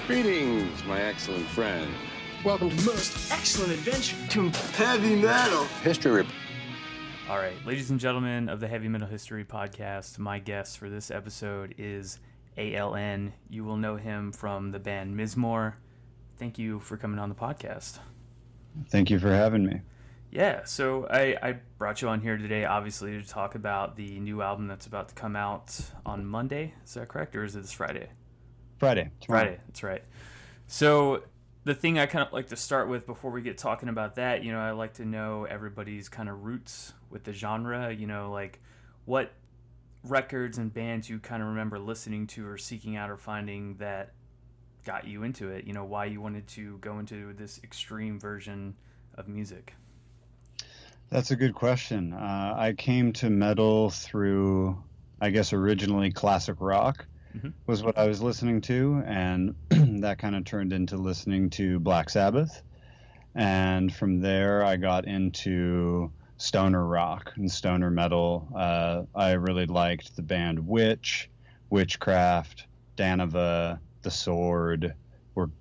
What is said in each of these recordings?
Greetings, my excellent friend. Welcome to Most Excellent Adventure to Heavy Metal History. All right, ladies and gentlemen of the Heavy Metal History Podcast, my guest for this episode is A.L.N. You will know him from the band Mizmor. Thank you for coming on the podcast. Thank you for having me. Yeah, so I brought you on here today, obviously, to talk about the new album that's about to come out on Monday. Is that correct, or is it this Friday? Friday. Friday, that's right. So the thing I kind of like to start with before we get talking about that, I like to know everybody's kind of roots with the genre, like what records and bands you kind of remember listening to or seeking out or finding that got you into it, why you wanted to go into this extreme version of music. That's a good question. I came to metal through, I guess, originally classic rock was what I was listening to, and that kind of turned into listening to Black Sabbath. And from there, I got into stoner rock and stoner metal. I really liked the band Witchcraft, Danova, The Sword,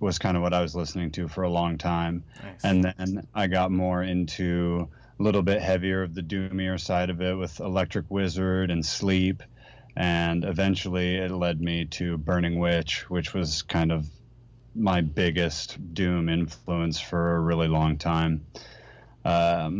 was kind of what I was listening to for a long time. Nice. And then I got more into a little bit heavier of the doomier side of it with Electric Wizard and Sleep. And eventually it led me to Burning Witch, which was kind of my biggest doom influence for a really long time. I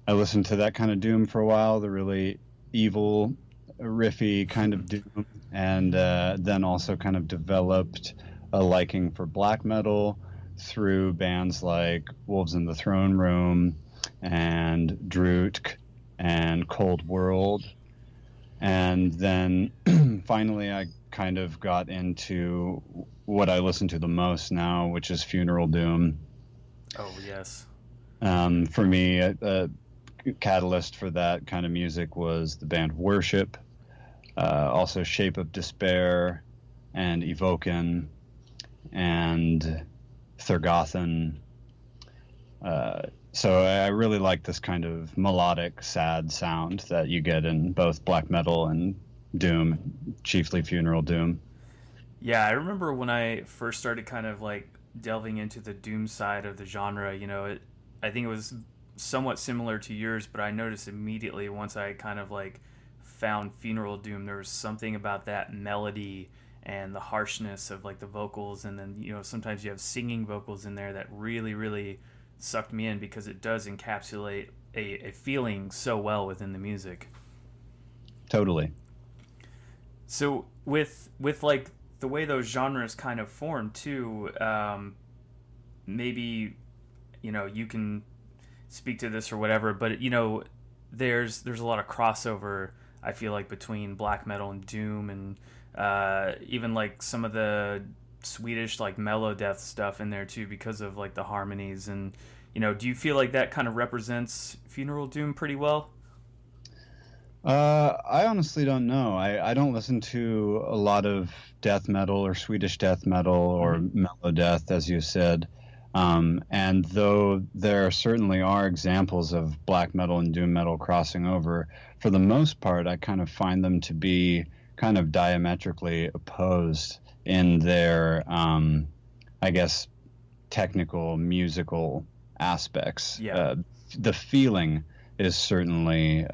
listened to that kind of doom for a while, the really evil, riffy kind of doom, and then also kind of developed a liking for black metal through bands like Wolves in the Throne Room and Drutk and Cold World. And then finally I kind of got into what I listen to the most now, which is Funeral Doom. Oh, yes. For me, a catalyst for that kind of music was the band Worship, also Shape of Despair and Evoken and Thurgothan. So I really like this kind of melodic, sad sound that you get in both black metal and doom, chiefly Funeral Doom. Yeah, I remember when I first started kind of like delving into the doom side of the genre, I think it was somewhat similar to yours, but I noticed immediately once I kind of like found Funeral Doom, there was something about that melody and the harshness of like the vocals, and then sometimes you have singing vocals in there that really, really sucked me in because it does encapsulate a feeling so well within the music. Totally. So with like the way those genres kind of form too, maybe you can speak to this or whatever, but there's a lot of crossover, I feel like, between black metal and doom, and even like some of the Swedish like melodeath stuff in there too, because of like the harmonies. And do you feel like that kind of represents Funeral Doom pretty well? I honestly don't know. I don't listen to a lot of death metal or Swedish death metal or melodeath, as you said. And though there certainly are examples of black metal and doom metal crossing over, for the most part, I kind of find them to be kind of diametrically opposed in their, I guess, technical, musical aspects. Yeah. The feeling is certainly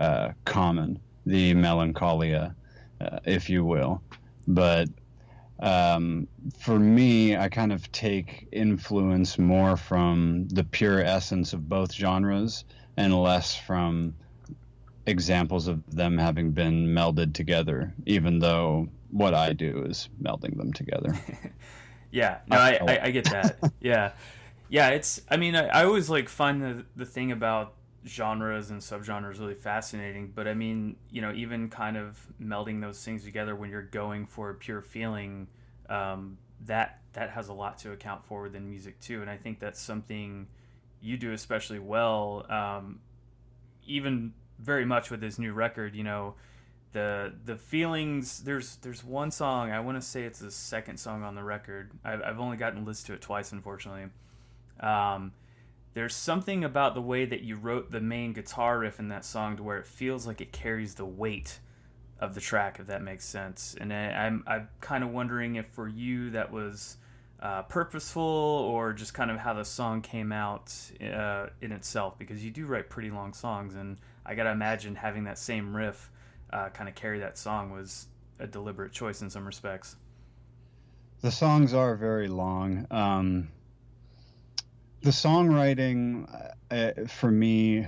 common, the melancholia, if you will. But for me, I kind of take influence more from the pure essence of both genres and less from examples of them having been melded together, even though what I do is melding them together. Yeah, no, I get that. Yeah, I always like find the thing about genres and subgenres really fascinating, but even kind of melding those things together when you're going for a pure feeling, that has a lot to account for within music too. And I think that's something you do especially well, even very much with this new record. The feelings, there's one song, I want to say it's the second song on the record. I've only gotten to listen to it twice, unfortunately. There's something about the way that you wrote the main guitar riff in that song to where it feels like it carries the weight of the track, if that makes sense. And I'm kind of wondering if for you that was purposeful, or just kind of how the song came out in itself? Because you do write pretty long songs, and I gotta imagine having that same riff kind of carry that song was a deliberate choice in some respects. The songs are very long. The songwriting, for me,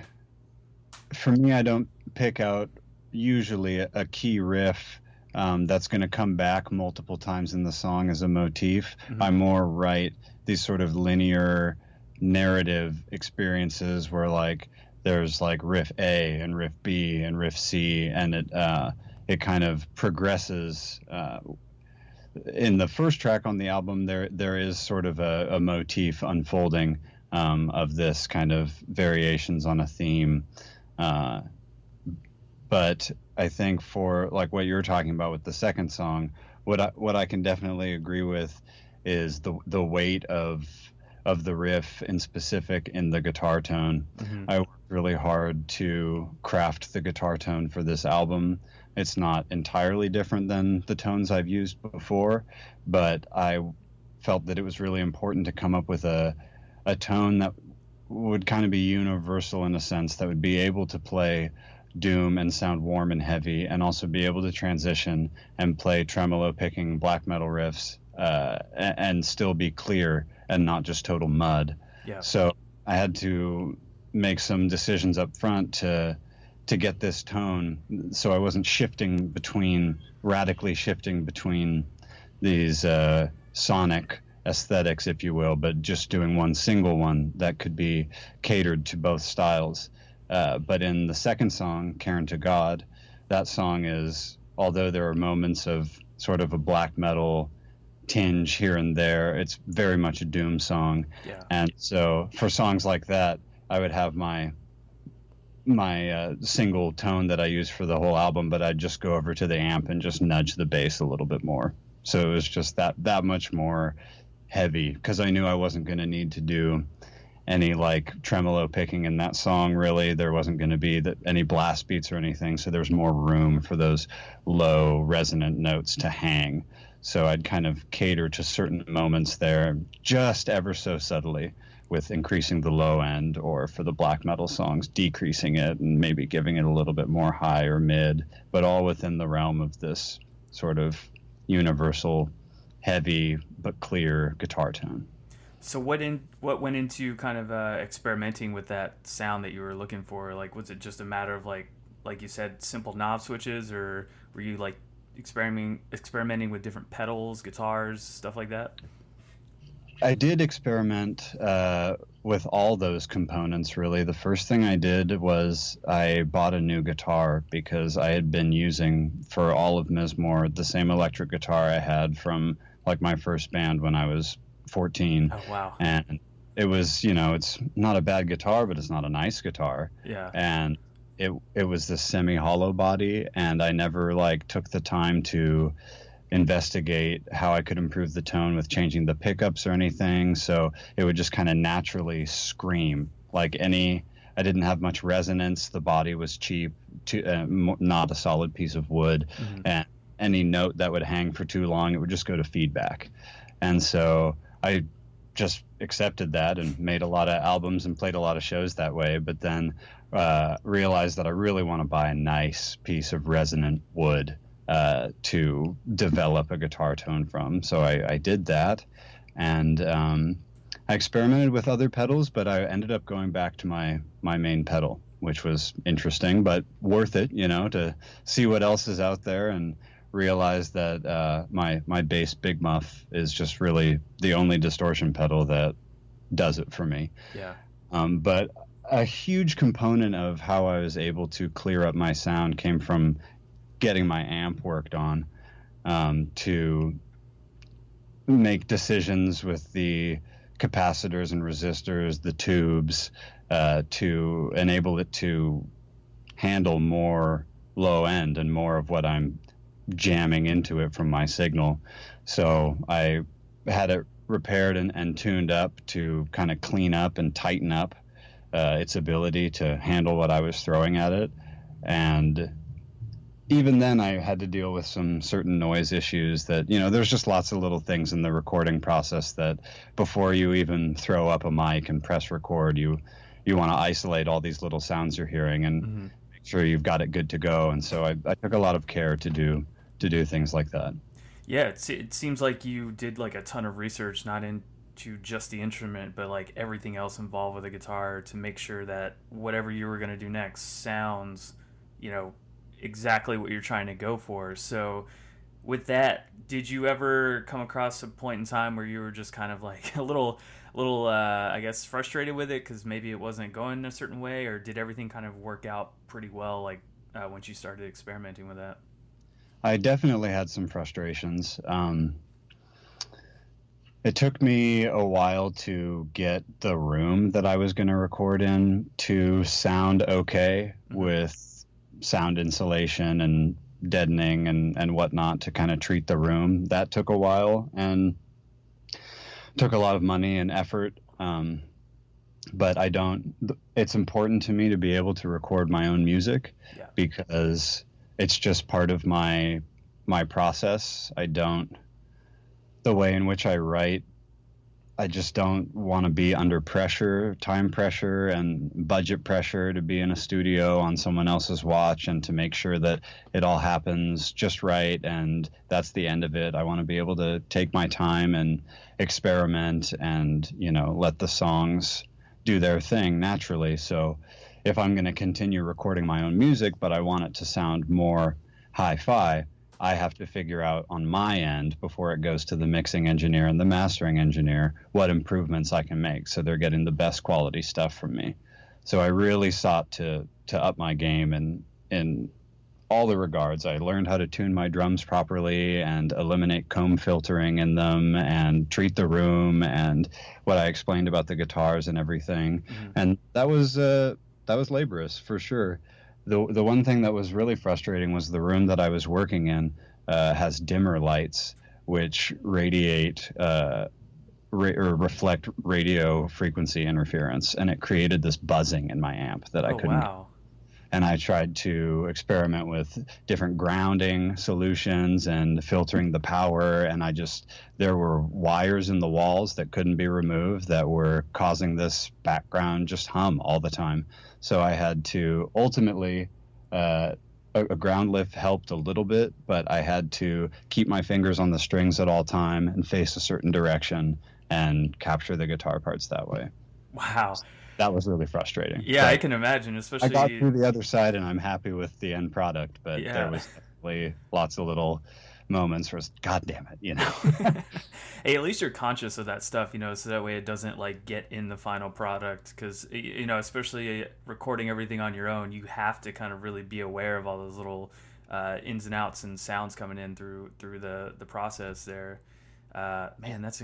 I don't pick out usually a key riff that's going to come back multiple times in the song as a motif. Mm-hmm. I more write these sort of linear narrative experiences where like there's like riff A and riff B and riff C, and it kind of progresses. In the first track on the album, there is sort of a motif unfolding of this kind of variations on a theme. But I think for like what you're talking about with the second song, what I can definitely agree with is the weight of the riff in specific in the guitar tone. Mm-hmm. I worked really hard to craft the guitar tone for this album. It's not entirely different than the tones I've used before, but I felt that it was really important to come up with a tone that would kind of be universal in a sense, that would be able to play doom and sound warm and heavy, and also be able to transition and play tremolo picking black metal riffs and still be clear and not just total mud. Yeah. So I had to make some decisions up front to get this tone, so I wasn't radically shifting between these sonic aesthetics, if you will, but just doing one single one that could be catered to both styles. But in the second song, Cairn to God, that song is, although there are moments of sort of a black metal tinge here and there, it's very much a doom song. Yeah. And so for songs like that, I would have my single tone that I use for the whole album, but I'd just go over to the amp and just nudge the bass a little bit more. So it was just that much more heavy, because I knew I wasn't going to need to do any like tremolo picking in that song. Really, there wasn't going to be any blast beats or anything, so there's more room for those low resonant notes to hang. So I'd kind of cater to certain moments there, just ever so subtly, with increasing the low end, or for the black metal songs, decreasing it and maybe giving it a little bit more high or mid, but all within the realm of this sort of universal, heavy but clear guitar tone. So what went into kind of experimenting with that sound that you were looking for? Like, was it just a matter of like you said, simple knob switches, or were you like experimenting with different pedals, guitars, stuff like that? I did experiment with all those components, really. The first thing I did was I bought a new guitar, because I had been using for all of Mizmor the same electric guitar I had from like my first band when I was 14. Oh, wow. And it was, it's not a bad guitar, but it's not a nice guitar. Yeah. And it was this semi-hollow body, and I never like took the time to investigate how I could improve the tone with changing the pickups or anything. So it would just kind of naturally scream. I didn't have much resonance. The body was cheap, not a solid piece of wood. Mm-hmm. And any note that would hang for too long, it would just go to feedback. And so I just accepted that and made a lot of albums and played a lot of shows that way, but then realized that I really want to buy a nice piece of resonant wood to develop a guitar tone from. So I did that, and I experimented with other pedals, but I ended up going back to my main pedal, which was interesting, but worth it, to see what else is out there, and realize that my bass Big Muff is just really the only distortion pedal that does it for me. Yeah. But a huge component of how I was able to clear up my sound came from getting my amp worked on, to make decisions with the capacitors and resistors, the tubes, to enable it to handle more low end and more of what I'm jamming into it from my signal. So I had it repaired and tuned up to kind of clean up and tighten up its ability to handle what I was throwing at it. And even then I had to deal with some certain noise issues that, there's just lots of little things in the recording process that before you even throw up a mic and press record, you want to isolate all these little sounds you're hearing and make sure you've got it good to go. And so I took a lot of care to do things like that. Yeah, it seems like you did like a ton of research, not into just the instrument, but like everything else involved with the guitar to make sure that whatever you were going to do next sounds, exactly what you're trying to go for. So with that, did you ever come across a point in time where you were just kind of like a little I guess frustrated with it because maybe it wasn't going a certain way, or did everything kind of work out pretty well like once you started experimenting with that? I definitely had some frustrations. It took me a while to get the room that I was going to record in to sound okay with sound insulation and deadening and whatnot to kind of treat the room. That took a while and took a lot of money and effort. But it's important to me to be able to record my own music because it's just part of my process. The way in which I write, I just don't want to be under pressure, time pressure and budget pressure to be in a studio on someone else's watch and to make sure that it all happens just right and that's the end of it. I want to be able to take my time and experiment and, let the songs do their thing naturally. So if I'm going to continue recording my own music, but I want it to sound more hi-fi, I have to figure out on my end before it goes to the mixing engineer and the mastering engineer what improvements I can make so they're getting the best quality stuff from me. So I really sought to up my game in all the regards. I learned how to tune my drums properly and eliminate comb filtering in them and treat the room and what I explained about the guitars and everything. And that was laborious for sure. The one thing that was really frustrating was the room that I was working in has dimmer lights, which radiate or reflect radio frequency interference, and it created this buzzing in my amp that I couldn't. Wow. And I tried to experiment with different grounding solutions and filtering the power, and there were wires in the walls that couldn't be removed that were causing this background just hum all the time. So I had to ultimately, a ground lift helped a little bit, but I had to keep my fingers on the strings at all time and face a certain direction and capture the guitar parts that way. Wow. That was really frustrating. Yeah, but I can imagine, especially. I got through the other side and I'm happy with the end product, but Yeah. there was definitely lots of little moments where, God damn it, Hey, at least you're conscious of that stuff, so that way it doesn't like get in the final product. Because especially recording everything on your own, you have to kind of really be aware of all those little ins and outs and sounds coming in through the process there. Man, that's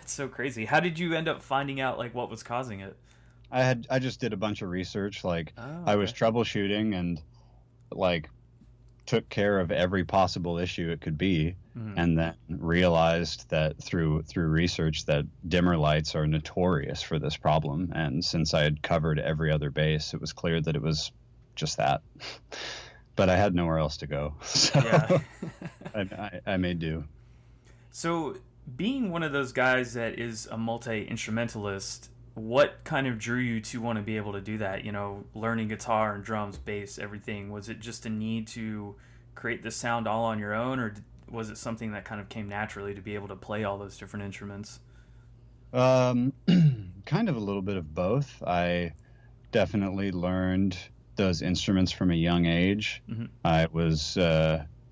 so crazy. How did you end up finding out like what was causing it? I just did a bunch of research. I was troubleshooting and like took care of every possible issue it could be, and then realized that through research that dimmer lights are notorious for this problem. And since I had covered every other base, it was clear that it was just that. But I had nowhere else to go, so yeah. I made do. So, being one of those guys that is a multi-instrumentalist, what kind of drew you to want to be able to do that? Learning guitar and drums, bass, everything. Was it just a need to create the sound all on your own, or was it something that kind of came naturally to be able to play all those different instruments? Kind of a little bit of both. I definitely learned those instruments from a young age. I was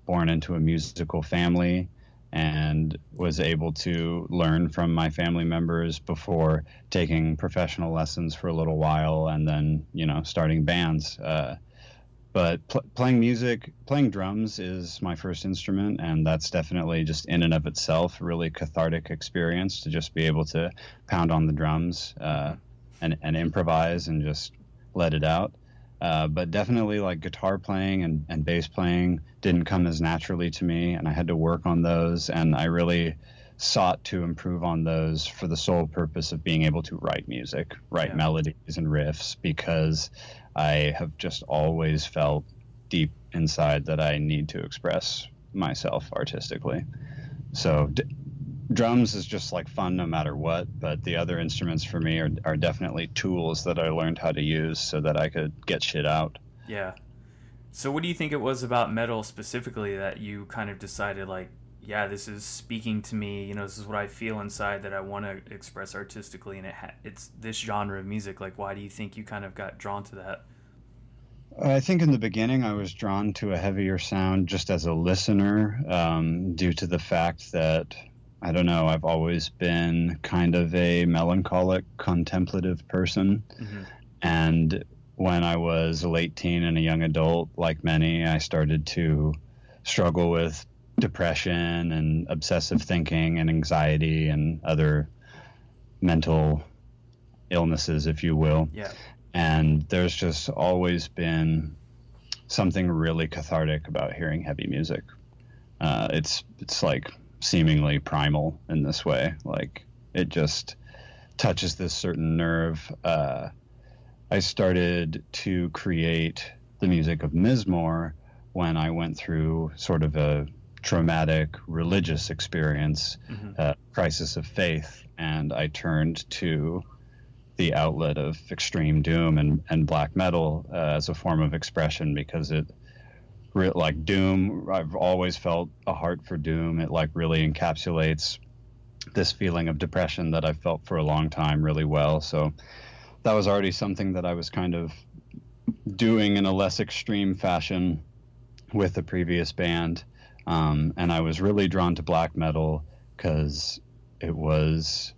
born into a musical family and was able to learn from my family members before taking professional lessons for a little while and then, starting bands. But playing drums is my first instrument, and that's definitely just in and of itself a really cathartic experience to just be able to pound on the drums and improvise and just let it out. But definitely like guitar playing and bass playing didn't come as naturally to me, and I had to work on those, and I really sought to improve on those for the sole purpose of being able to write melodies and riffs, because I have just always felt deep inside that I need to express myself artistically. So drums is just like fun no matter what, but the other instruments for me are definitely tools that I learned how to use so that I could get shit out. Yeah. So what do you think it was about metal specifically that you kind of decided, like, yeah, this is speaking to me, you know, this is what I feel inside that I want to express artistically, and it's this genre of music. Like, why do you think you kind of got drawn to that? I think in the beginning I was drawn to a heavier sound just as a listener, due to the fact that, I don't know, I've always been kind of a melancholic, contemplative person. Mm-hmm. And when I was a late teen and a young adult, like many, I started to struggle with depression and obsessive thinking and anxiety and other mental illnesses, if you will. Yeah. And there's just always been something really cathartic about hearing heavy music. It's like seemingly primal in this way. Like, it just touches this certain nerve. I started to create the music of Mizmor when I went through sort of a traumatic religious experience, Mm-hmm. crisis of faith, and I turned to the outlet of extreme doom and black metal as a form of expression, because it like doom, I've always felt a heart for doom. It like really encapsulates this feeling of depression that I've felt for a long time really well. So that was already something that I was kind of doing in a less extreme fashion with the previous band. And I was really drawn to black metal because it was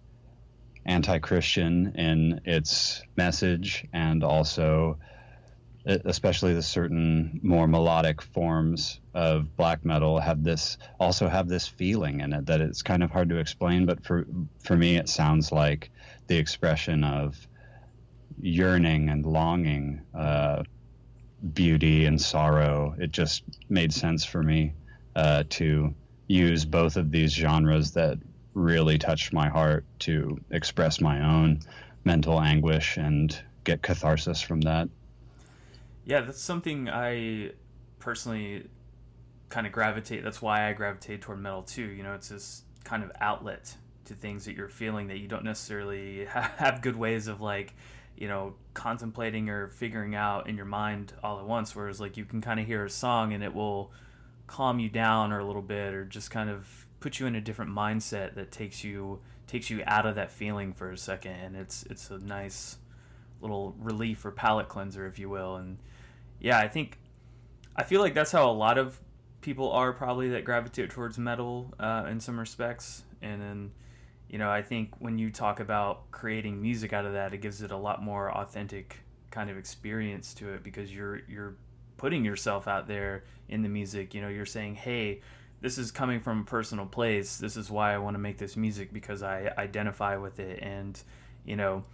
anti-Christian in its message, and also especially the certain more melodic forms of black metal have this feeling in it that it's kind of hard to explain, but for me it sounds like the expression of yearning and longing, beauty and sorrow. It just made sense for me to use both of these genres that really touched my heart to express my own mental anguish and get catharsis from that. Yeah, that's something I personally kind of gravitate. That's why I gravitate toward metal too. You know, it's this kind of outlet to things that you're feeling that you don't necessarily have good ways of, like, you know, contemplating or figuring out in your mind all at once. Whereas, like, you can kind of hear a song and it will calm you down or a little bit, or just kind of put you in a different mindset that takes you out of that feeling for a second, and it's a nice little relief or palate cleanser, if you will. And yeah, I feel like that's how a lot of people are probably that gravitate towards metal in some respects. And then, you know, I think when you talk about creating music out of that, it gives it a lot more authentic kind of experience to it, because you're putting yourself out there in the music. You know, you're saying, hey, this is coming from a personal place. This is why I want to make this music, because I identify with it. And, you know,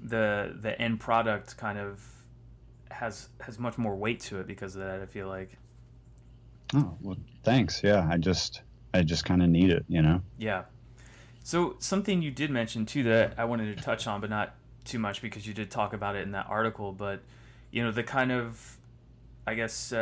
the end product kind of has much more weight to it because of that, I feel like. Oh, well, thanks. Yeah, I just kind of need it, you know? Yeah. So something you did mention too that I wanted to touch on, but not too much because you did talk about it in that article, but, you know, the kind of, I guess,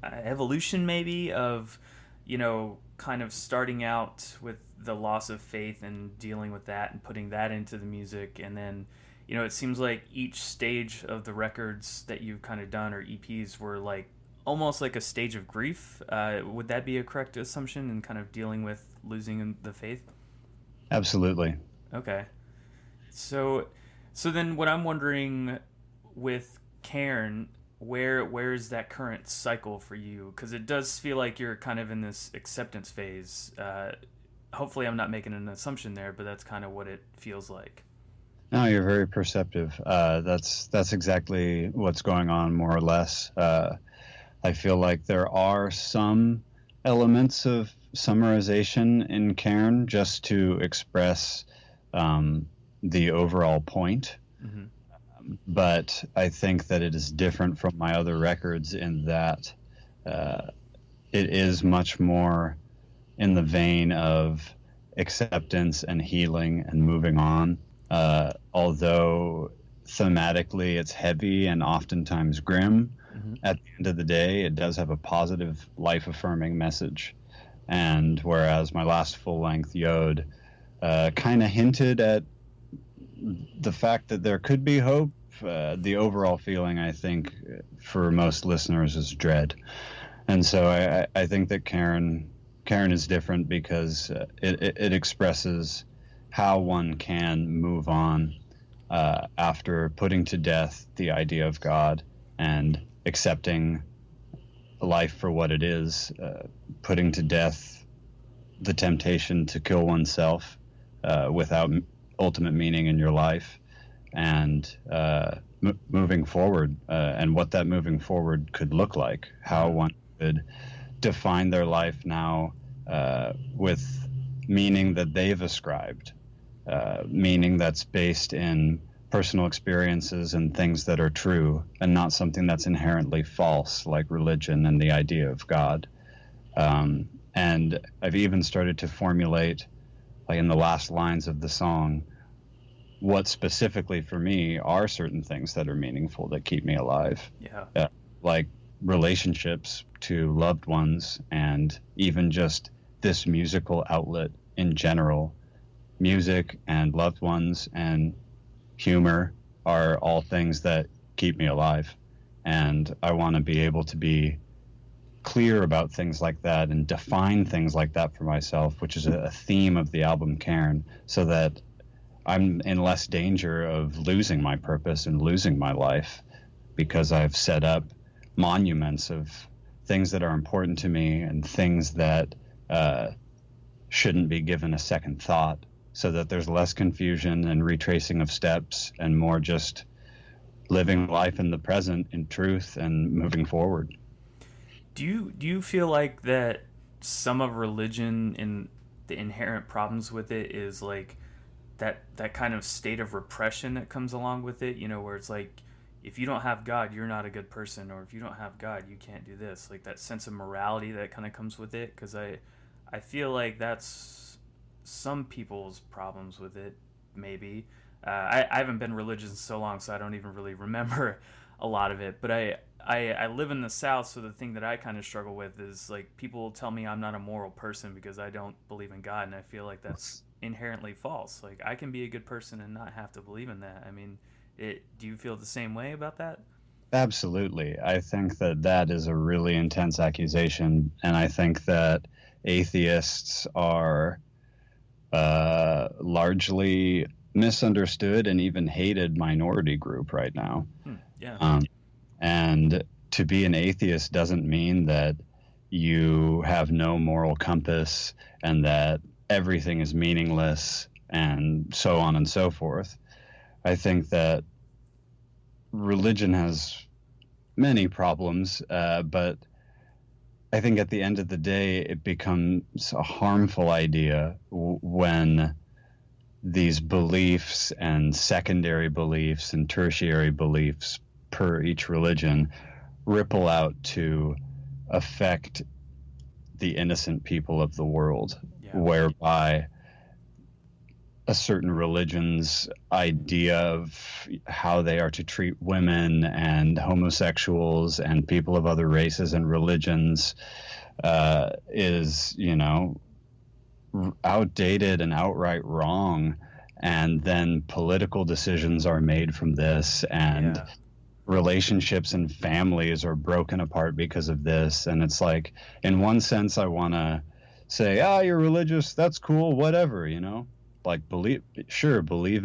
evolution maybe of, you know, kind of starting out with the loss of faith and dealing with that and putting that into the music. And then, you know, it seems like each stage of the records that you've kind of done, or EPs, were like almost like a stage of grief. Would that be a correct assumption in kind of dealing with losing the faith? Absolutely. Okay. So then what I'm wondering with Cairn, where is that current cycle for you? Because it does feel like you're kind of in this acceptance phase. Hopefully I'm not making an assumption there, but that's kind of what it feels like. No, you're very perceptive. That's exactly what's going on, more or less. I feel like there are some elements of summarization in Cairn just to express the overall point. Mm-hmm. But I think that it is different from my other records in that it is much more in the vein of acceptance and healing and moving on. Although thematically it's heavy and oftentimes grim, at the end of the day, it does have a positive, life-affirming message. And whereas my last full-length Yod kind of hinted at the fact that there could be hope, the overall feeling, I think, for most listeners is dread. And so I think that Karen is different because it expresses how one can move on after putting to death the idea of God and accepting life for what it is, putting to death the temptation to kill oneself without ultimate meaning in your life, and moving forward, and what that moving forward could look like, how one could define their life now with meaning that they've ascribed, meaning that's based in personal experiences and things that are true, and not something that's inherently false, like religion and the idea of God. And I've even started to formulate, like in the last lines of the song, what specifically for me are certain things that are meaningful, that keep me alive. Like relationships to loved ones, and even just this musical outlet in general. Music and loved ones and humor are all things that keep me alive. And I want to be able to be clear about things like that and define things like that for myself, which is a theme of the album Cairn, so that I'm in less danger of losing my purpose and losing my life, because I've set up monuments of things that are important to me and things that shouldn't be given a second thought, so that there's less confusion and retracing of steps and more just living life in the present in truth and moving forward. Do you feel like that some of religion and the inherent problems with it is like that kind of state of repression that comes along with it, where it's like, if you don't have God, you're not a good person, or if you don't have God, you can't do this, like that sense of morality that kind of comes with it? Because I feel like that's some people's problems with it, maybe. I haven't been religious in so long, so I don't even really remember a lot of it. But I live in the South, so the thing that I kind of struggle with is, like, people tell me I'm not a moral person because I don't believe in God, and I feel like that's inherently false. Like, I can be a good person and not have to believe in that. I mean, do you feel the same way about that? Absolutely. I think that is a really intense accusation, and I think that atheists are largely misunderstood and even hated minority group right now. And to be an atheist doesn't mean that you have no moral compass and that everything is meaningless and so on and so forth. I think that religion has many problems, but I think at the end of the day, it becomes a harmful idea when these beliefs and secondary beliefs and tertiary beliefs per each religion ripple out to affect the innocent people of the world, whereby a certain religion's idea of how they are to treat women and homosexuals and people of other races and religions is, outdated and outright wrong. And then political decisions are made from this, and relationships and families are broken apart because of this. And it's like, in one sense, I want to say, you're religious, that's cool, whatever, like believe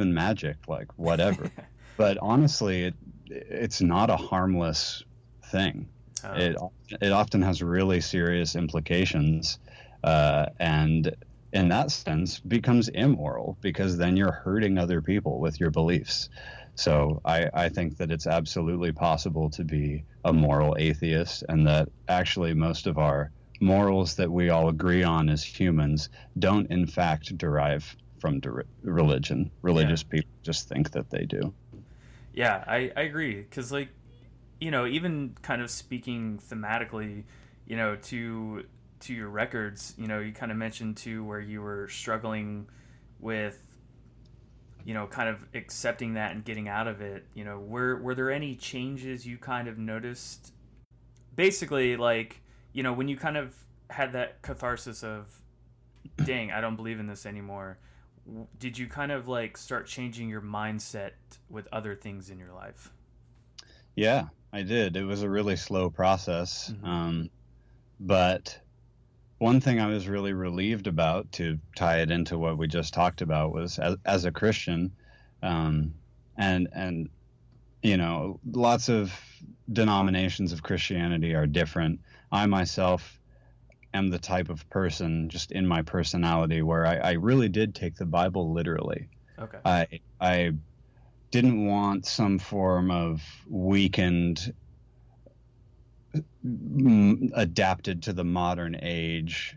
in magic, like whatever. But honestly, it's not a harmless thing. It often has really serious implications, and in that sense becomes immoral, because then you're hurting other people with your beliefs. So I think that it's absolutely possible to be a moral atheist, and that actually most of our morals that we all agree on as humans don't in fact derive from religion. Religious people just think that they do. Yeah, I agree. Because, like, even kind of speaking thematically, to your records, you kind of mentioned too where you were struggling with kind of accepting that and getting out of it, were there any changes you kind of noticed? Basically, like, when you kind of had that catharsis of, dang, I don't believe in this anymore, did you kind of like start changing your mindset with other things in your life? Yeah, I did. It was a really slow process. But one thing I was really relieved about, to tie it into what we just talked about, was as a Christian, and lots of denominations of Christianity are different. I myself am the type of person, just in my personality, where I really did take the Bible literally. Okay. I didn't want some form of weakened, adapted to the modern age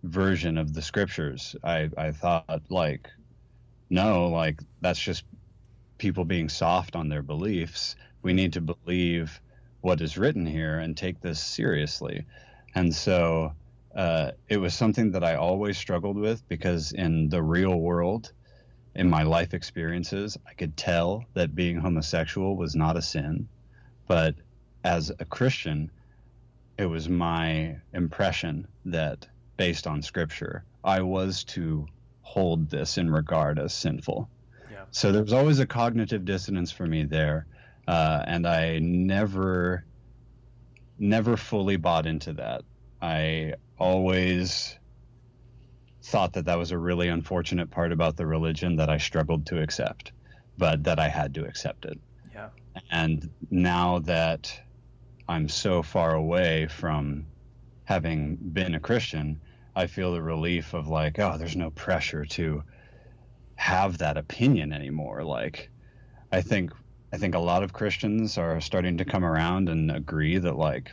version of the scriptures. I thought, like, no, like, that's just people being soft on their beliefs. We need to believe what is written here and take this seriously. And so it was something that I always struggled with, because in the real world, in my life experiences, I could tell that being homosexual was not a sin. But as a Christian, it was my impression that, based on scripture, I was to hold this in regard as sinful. Yeah. So there was always a cognitive dissonance for me there. And I never fully bought into that. I always thought that was a really unfortunate part about the religion that I struggled to accept, but that I had to accept it. Yeah. And now that I'm so far away from having been a Christian, I feel the relief of, like, oh, there's no pressure to have that opinion anymore. Like, I think a lot of Christians are starting to come around and agree that, like,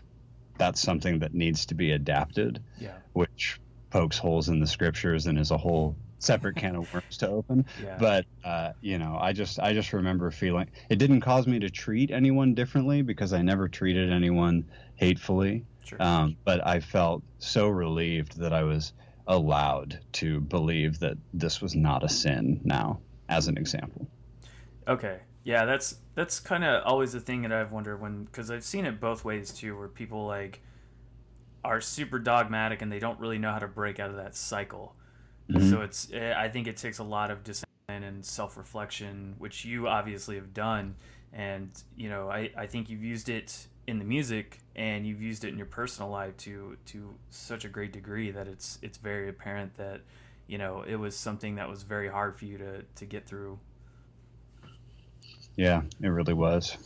that's something that needs to be adapted. Yeah. Which pokes holes in the scriptures and is a whole separate can of worms to open. Yeah. But I just remember feeling it didn't cause me to treat anyone differently, because I never treated anyone hatefully. Sure. But I felt so relieved that I was allowed to believe that this was not a sin now, as an example. Okay. Yeah, that's kind of always the thing that I've wondered, because I've seen it both ways too, where people, like, are super dogmatic and they don't really know how to break out of that cycle. So I think it takes a lot of discipline and self-reflection, which you obviously have done. And, I think you've used it in the music, and you've used it in your personal life to such a great degree that it's very apparent that, it was something that was very hard for you to get through. Yeah, it really was.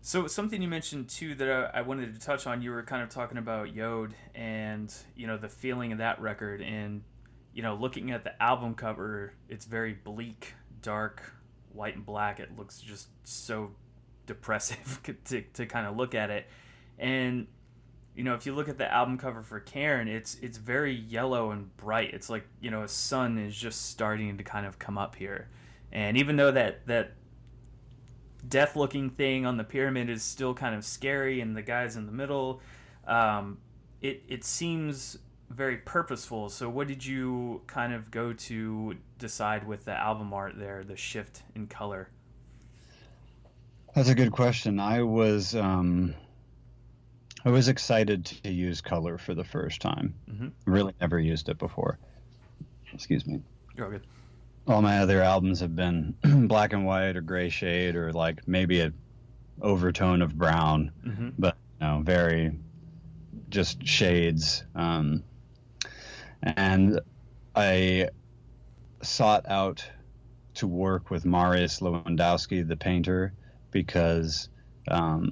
So something you mentioned too that I wanted to touch on, you were kind of talking about Yod and, the feeling of that record, and, looking at the album cover, it's very bleak, dark, white and black. It looks just so depressive to kind of look at it. And, if you look at the album cover for Karen, it's very yellow and bright. It's like, a sun is just starting to kind of come up here. And even though that death looking thing on the pyramid is still kind of scary, and the guys in the middle, it seems very purposeful. So what did you kind of go to decide with the album art there, the shift in color? That's a good question. I was excited to use color for the first time. Really never used it before. Excuse me. You're good. All my other albums have been black and white or gray shade, or like maybe an overtone of brown, but very just shades. And I sought out to work with Mariusz Lewandowski, the painter, because I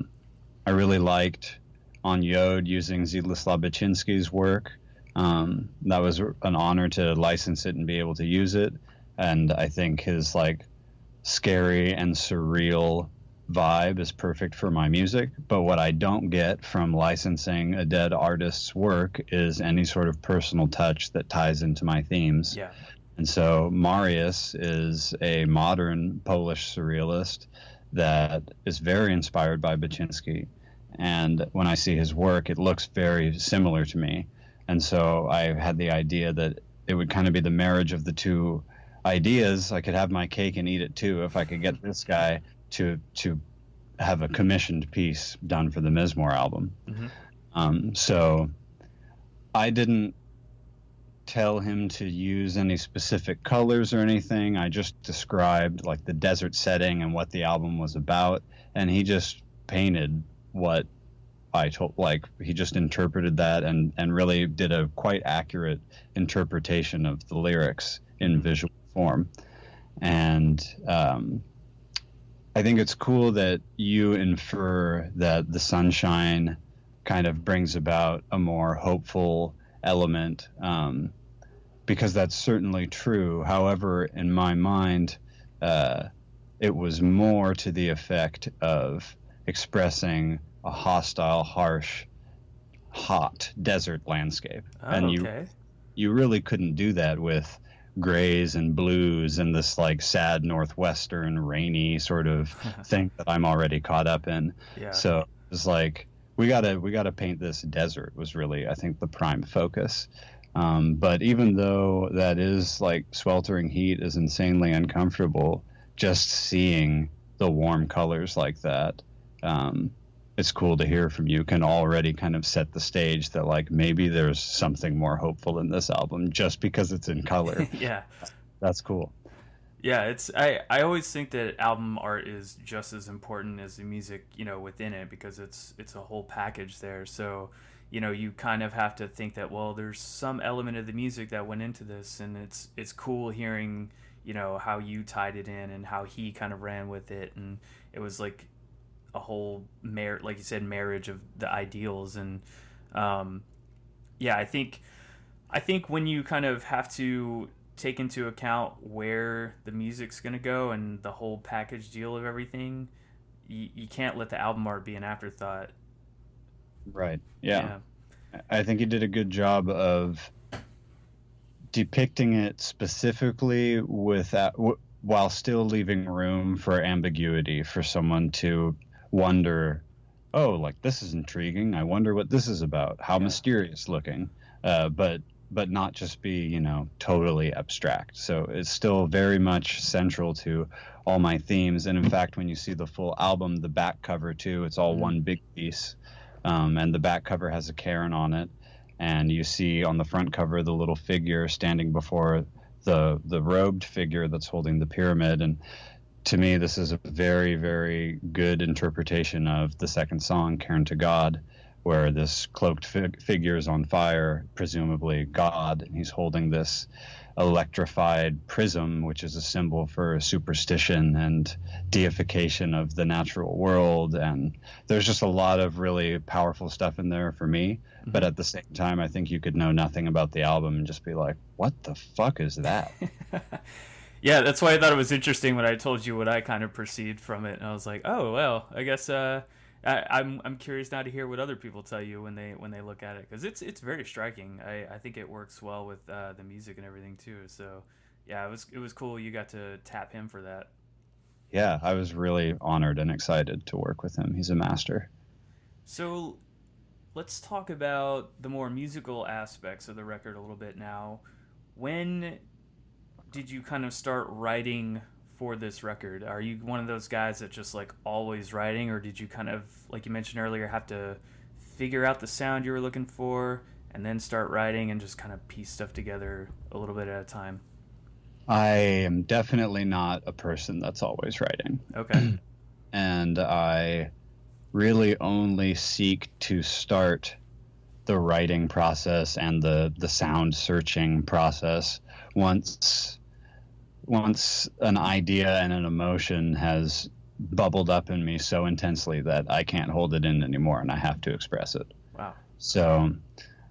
really liked on Yod using Zdzislaw Baczynski's work. That was an honor to license it and be able to use it. And I think his, like, scary and surreal vibe is perfect for my music. But what I don't get from licensing a dead artist's work is any sort of personal touch that ties into my themes. Yeah. And so Mariusz is a modern Polish surrealist that is very inspired by Baczynski. And when I see his work, it looks very similar to me. And so I had the idea that it would kind of be the marriage of the two ideas. I could have my cake and eat it too if I could get this guy to have a commissioned piece done for the Mizmor album. So I didn't tell him to use any specific colors or anything. I just described like the desert setting and what the album was about, and he just painted what I told. Like, he just interpreted that and really did a quite accurate interpretation of the lyrics in visual form. And I think it's cool that you infer that the sunshine kind of brings about a more hopeful element, because that's certainly true. However, in my mind, it was more to the effect of expressing a hostile, harsh, hot desert landscape. And you really couldn't do that with grays and blues and this like sad northwestern rainy sort of thing that I'm already caught up in. So it's like, we gotta paint this desert was really, I think, the prime focus. But even though that is like sweltering heat is insanely uncomfortable, just seeing the warm colors like that, it's cool to hear from you, can already kind of set the stage that like maybe there's something more hopeful in this album just because it's in color. Yeah. That's cool. Yeah, it's I always think that album art is just as important as the music, within it, because it's a whole package there. So, you kind of have to think that, well, there's some element of the music that went into this, and it's cool hearing, how you tied it in and how he kind of ran with it, and it was like a whole like you said, marriage of the ideals. And I think when you kind of have to take into account where the music's going to go and the whole package deal of everything, you can't let the album art be an afterthought. Right. Yeah. I think he did a good job of depicting it specifically while still leaving room for ambiguity, for someone to wonder, oh, like, this is intriguing, I wonder what this is about, how mysterious looking, but not just be, totally abstract. So it's still very much central to all my themes. And in fact, when you see the full album, the back cover too, it's all one big piece. And the back cover has a cairn on it. And you see on the front cover the little figure standing before the robed figure that's holding the pyramid. And to me, this is a very, very good interpretation of the second song, Cairn to God, where this cloaked figure is on fire, presumably God, and he's holding this electrified prism, which is a symbol for superstition and deification of the natural world. And there's just a lot of really powerful stuff in there for me. But at the same time, I think you could know nothing about the album and just be like, what the fuck is that? Yeah, that's why I thought it was interesting when I told you what I kind of perceived from it. And I was like, oh, well, I guess I'm curious now to hear what other people tell you when they look at it, because it's very striking. I think it works well with the music and everything too. So yeah, it was cool you got to tap him for that. Yeah, I was really honored and excited to work with him. He's a master. So let's talk about the more musical aspects of the record a little bit now. When did you kind of start writing for this record? Are you one of those guys that just like always writing, or did you kind of, like you mentioned earlier, have to figure out the sound you were looking for and then start writing and just kind of piece stuff together a little bit at a time? I am definitely not a person that's always writing. Okay. And I really only seek to start the writing process and the sound searching process once an idea and an emotion has bubbled up in me so intensely that I can't hold it in anymore and I have to express it. Wow. So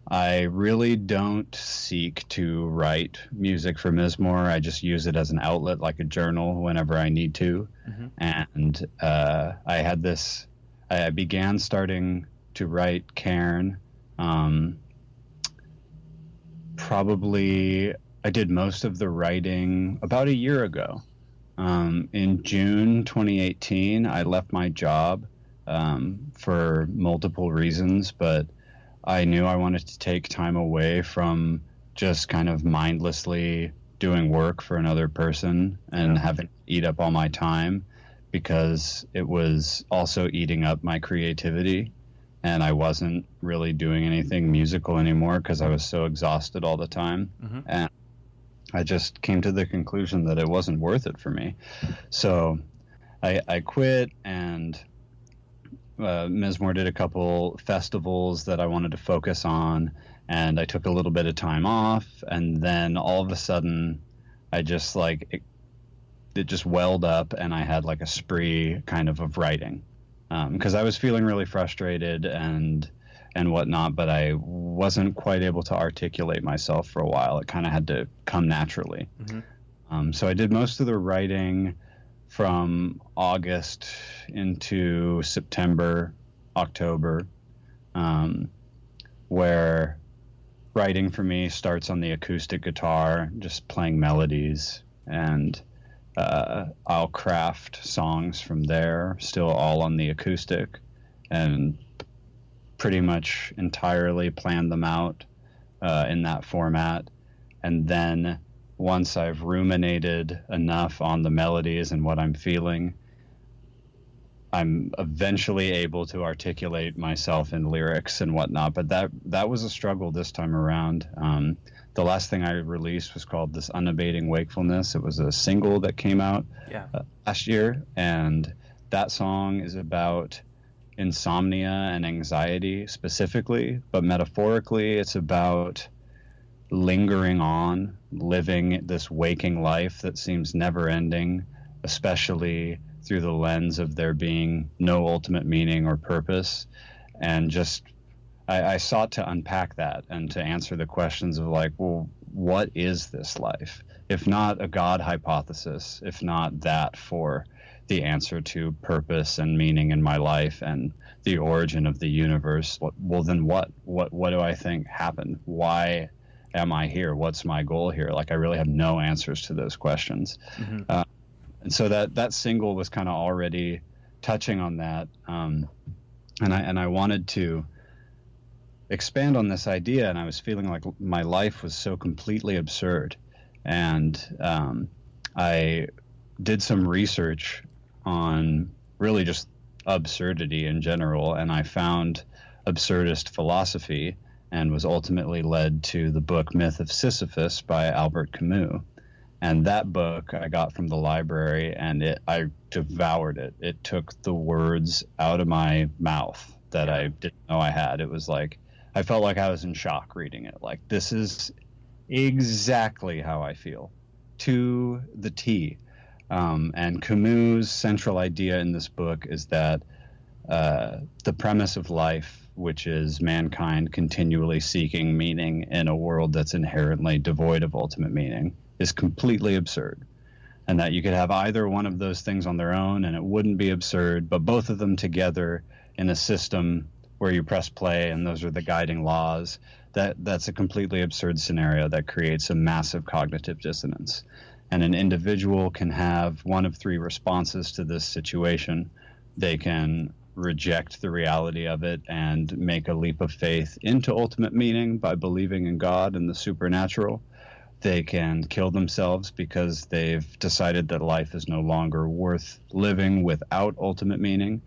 I really don't seek to write music for Mizmor. I just use it as an outlet, like a journal, whenever I need to. And I began starting to write Cairn. Probably I did most of the writing about a year ago. In June 2018, I left my job for multiple reasons, but I knew I wanted to take time away from just kind of mindlessly doing work for another person and having to eat up all my time, because it was also eating up my creativity, and I wasn't really doing anything musical anymore because I was so exhausted all the time. And I just came to the conclusion that it wasn't worth it for me. So I quit, and Mizmor did a couple festivals that I wanted to focus on, and I took a little bit of time off, and then all of a sudden I just like it just welled up, and I had like a spree kind of writing, because I was feeling really frustrated and whatnot, but I wasn't quite able to articulate myself for a while. It kind of had to come naturally. So I did most of the writing from August into September, October, where writing for me starts on the acoustic guitar, just playing melodies, and I'll craft songs from there, still all on the acoustic, and pretty much entirely plan them out in that format. And then once I've ruminated enough on the melodies and what I'm feeling, I'm eventually able to articulate myself in lyrics and whatnot. But that was a struggle this time around. The last thing I released was called This Unabating Wakefulness. It was a single that came out last year, and that song is about insomnia and anxiety specifically, but metaphorically it's about lingering on, living this waking life that seems never ending, especially through the lens of there being no ultimate meaning or purpose. And just I sought to unpack that and to answer the questions of like, well, what is this life? If not a God hypothesis, if not that for the answer to purpose and meaning in my life and the origin of the universe, well, then what do I think happened? Why am I here? What's my goal here? Like, I really have no answers to those questions. And so that single was kind of already touching on that. And I wanted to expand on this idea, and I was feeling like my life was so completely absurd. And I did some research on really just absurdity in general, and I found absurdist philosophy and was ultimately led to the book Myth of Sisyphus by Albert Camus. And that book I got from the library, and I devoured it. It took the words out of my mouth that I didn't know I had. It was like, I felt like I was in shock reading it. Like, this is exactly how I feel, to the T. And Camus' central idea in this book is that the premise of life, which is mankind continually seeking meaning in a world that's inherently devoid of ultimate meaning, is completely absurd. And that you could have either one of those things on their own and it wouldn't be absurd, but both of them together in a system where you press play and those are the guiding laws, that's a completely absurd scenario that creates a massive cognitive dissonance. And an individual can have one of three responses to this situation. They can reject the reality of it and make a leap of faith into ultimate meaning by believing in God and the supernatural. They can kill themselves because they've decided that life is no longer worth living without ultimate meaning.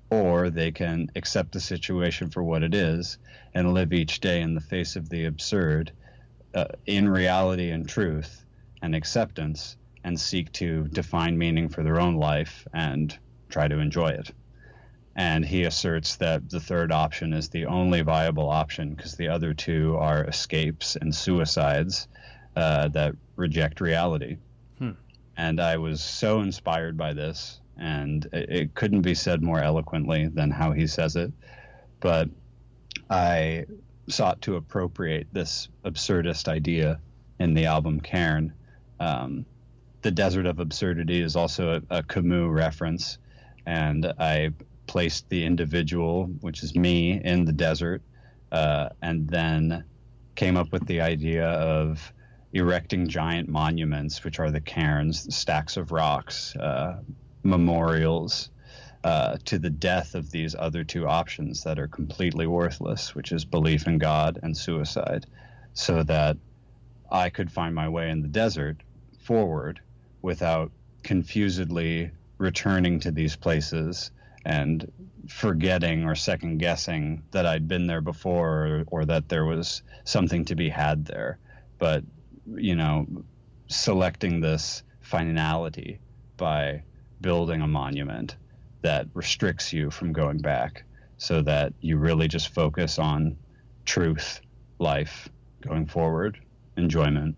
Or they can accept the situation for what it is and live each day in the face of the absurd, in reality and truth and acceptance, and seek to define meaning for their own life and try to enjoy it. And he asserts that the third option is the only viable option because the other two are escapes and suicides that reject reality. And I was so inspired by this, and it couldn't be said more eloquently than how he says it. But I sought to appropriate this absurdist idea in the album Cairn. The Desert of Absurdity is also a Camus reference, and I placed the individual, which is me, in the desert, and then came up with the idea of erecting giant monuments, which are the cairns, stacks of rocks, memorials to the death of these other two options that are completely worthless, which is belief in God and suicide, so that I could find my way in the desert forward without confusedly returning to these places and forgetting or second guessing that I'd been there before, or that there was something to be had there. But, selecting this finality by building a monument that restricts you from going back, so that you really just focus on truth, life, going forward, enjoyment,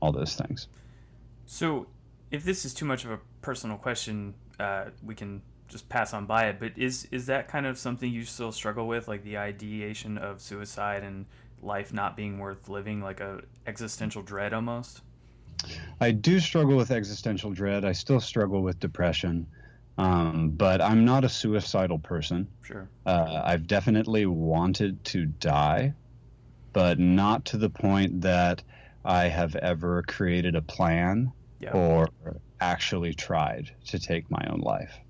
all those things. So if this is too much of a personal question, we can just pass on by it, but is that kind of something you still struggle with, like the ideation of suicide and life not being worth living, like a existential dread almost? I do struggle with existential dread. I still struggle with depression, but I'm not a suicidal person. Sure. I've definitely wanted to die, but not to the point that I have ever created a plan or actually tried to take my own life.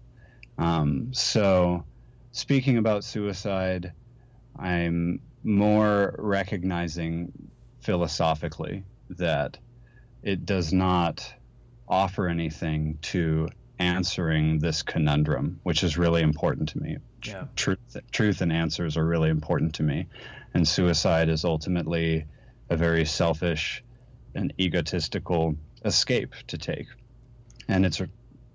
So speaking about suicide, I'm more recognizing philosophically that it does not offer anything to answering this conundrum, which is really important to me. Yeah. Truth and answers are really important to me. And suicide is ultimately a very selfish and egotistical escape to take. And it's a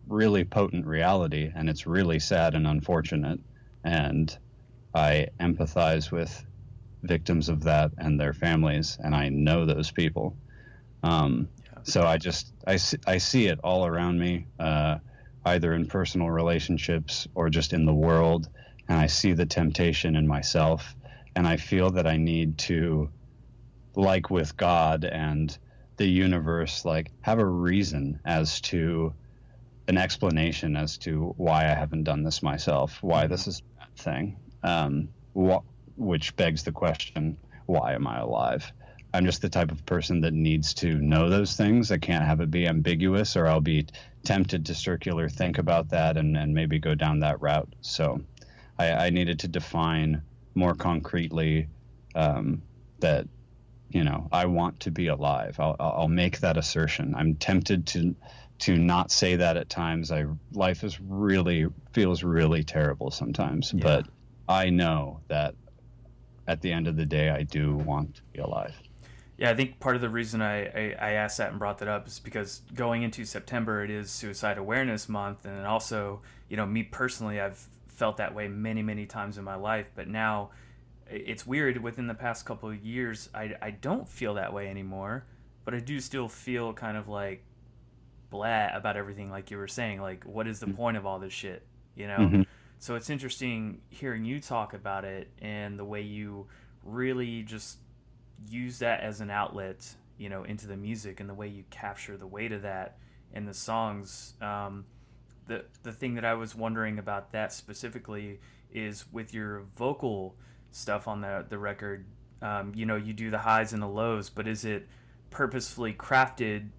really potent reality, and it's really sad and unfortunate. And I empathize with victims of that and their families, and I know those people. So I see it all around me, either in personal relationships or just in the world, and I see the temptation in myself, and I feel that I need to, like with God and the universe, like have a reason as to an explanation as to why I haven't done this myself, why this is a bad thing, which begs the question, why am I alive? I'm just the type of person that needs to know those things. I can't have it be ambiguous, or I'll be tempted to circular think about that and maybe go down that route. So I needed to define more concretely that, I want to be alive. I'll make that assertion. I'm tempted to not say that at times. Life feels really terrible sometimes, but I know that at the end of the day, I do want to be alive. Yeah, I think part of the reason I asked that and brought that up is because going into September, it is Suicide Awareness Month. And also, me personally, I've felt that way many, many times in my life. But now it's weird. Within the past couple of years, I don't feel that way anymore. But I do still feel kind of like blah about everything, like you were saying. Like, what is the point of all this shit, Mm-hmm. So it's interesting hearing you talk about it and the way you really just use that as an outlet, into the music, and the way you capture the weight of that in the songs. The thing that I was wondering about that specifically is with your vocal stuff on the record. You do the highs and the lows, but is it purposefully crafted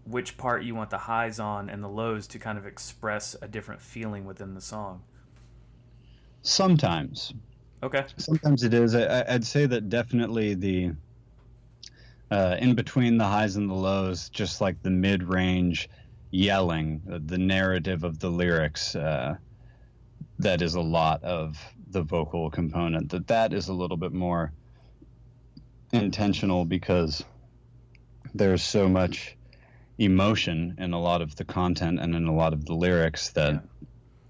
which part you want the highs on and the lows to kind of express a different feeling within the song? Sometimes. Okay. Sometimes it is. I'd say that definitely the in between the highs and the lows, just like the mid-range yelling, the narrative of the lyrics, that is a lot of the vocal component. That is a little bit more intentional because there's so much emotion in a lot of the content and in a lot of the lyrics that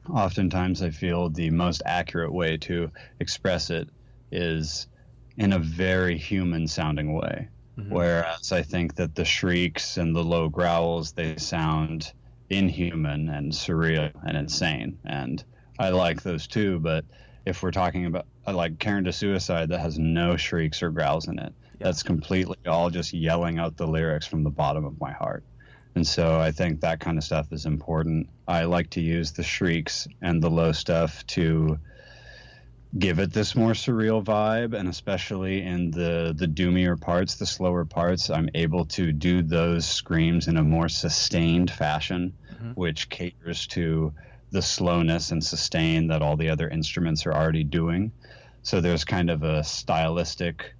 oftentimes I feel the most accurate way to express it is in a very human sounding way. Mm-hmm. Whereas I think that the shrieks and the low growls, they sound inhuman and surreal and insane. And I like those too, but if we're talking about like Karen to Suicide, that has no shrieks or growls in it. That's completely all just yelling out the lyrics from the bottom of my heart. And so I think that kind of stuff is important. I like to use the shrieks and the low stuff to give it this more surreal vibe, and especially in the doomier parts, the slower parts, I'm able to do those screams in a more sustained fashion, which caters to the slowness and sustain that all the other instruments are already doing. So there's kind of a stylistic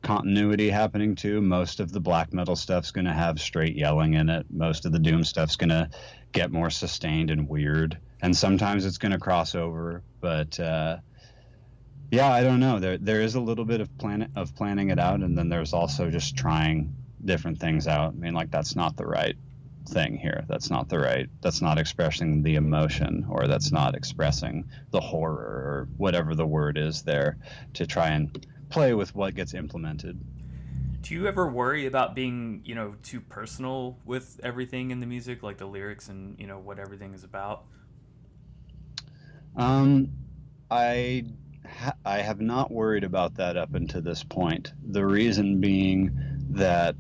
continuity happening too. Most of the black metal stuff's going to have straight yelling in it. Most of the doom stuff's going to get more sustained and weird. And sometimes it's going to cross over. But yeah, I don't know. There is a little bit of planning it out, and then there's also just trying different things out. I mean, like, that's not the right thing here. That's not expressing the emotion, or that's not expressing the horror, or whatever the word is there, to try and play with what gets implemented. Do you ever worry about being, too personal with everything in the music, like the lyrics and, what everything is about? I have not worried about that up until this point. The reason being that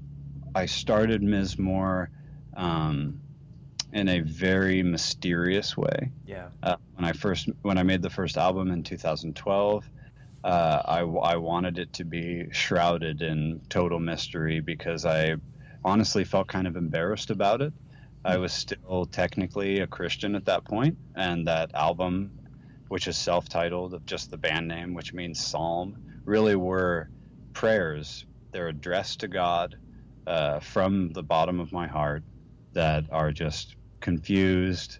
I started Mizmor in a very mysterious way. Yeah. When I made the first album in 2012, I wanted it to be shrouded in total mystery, because I honestly felt kind of embarrassed about it. I was still technically a Christian at that point, and that album, which is self-titled, of just the band name, which means psalm, really were prayers. They're addressed to God from the bottom of my heart, that are just confused,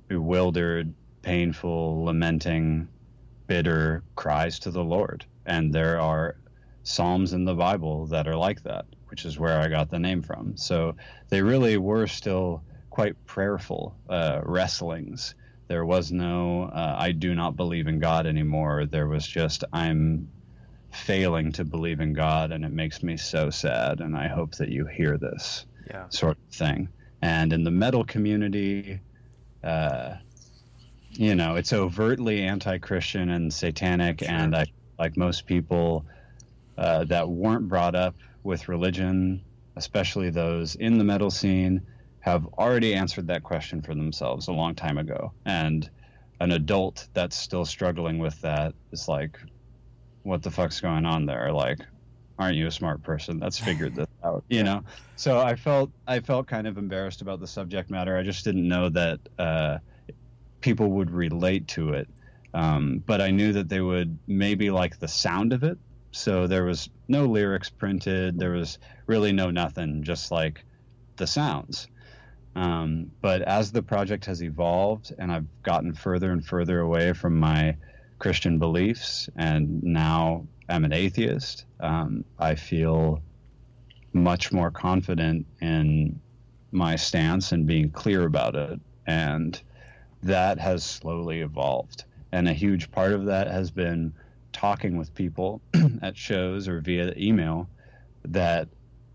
bewildered, painful, lamenting, bitter cries to the Lord. And there are psalms in the Bible that are like that, which is where I got the name from. So they really were still quite prayerful wrestlings. There was no I do not believe in God anymore. There was just, I'm failing to believe in God, and it makes me so sad, and I hope that you hear this, sort of thing. And in the metal community, it's overtly anti-Christian and satanic. Sure. And I, like most people that weren't brought up with religion, especially those in the metal scene, have already answered that question for themselves a long time ago. And an adult that's still struggling with that is like, what the fuck's going on there? Like, aren't you a smart person that's figured this out, So I felt kind of embarrassed about the subject matter. I just didn't know that people would relate to it, but I knew that they would maybe like the sound of it. So there was no lyrics printed, there was really no nothing, just like the sounds. But as the project has evolved and I've gotten further and further away from my Christian beliefs, and now I'm an atheist, I feel much more confident in my stance and being clear about it. And that has slowly evolved. And a huge part of that has been talking with people at shows or via email that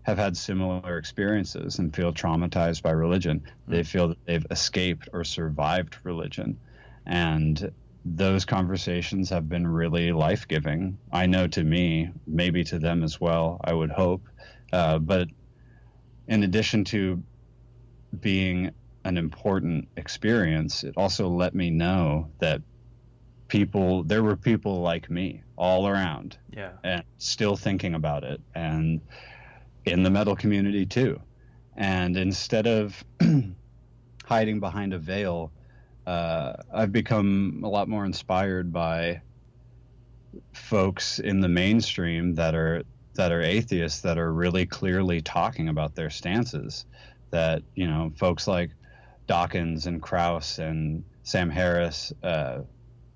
have had similar experiences and feel traumatized by religion. They feel that they've escaped or survived religion. And those conversations have been really life-giving. I know to me, maybe to them as well, I would hope. But in addition to being an important experience, it also let me know that there were people like me all around, and still thinking about it, and in the metal community too. And instead of hiding behind a veil, I've become a lot more inspired by folks in the mainstream that are atheists, that are really clearly talking about their stances. That, folks like Dawkins and Krauss and Sam Harris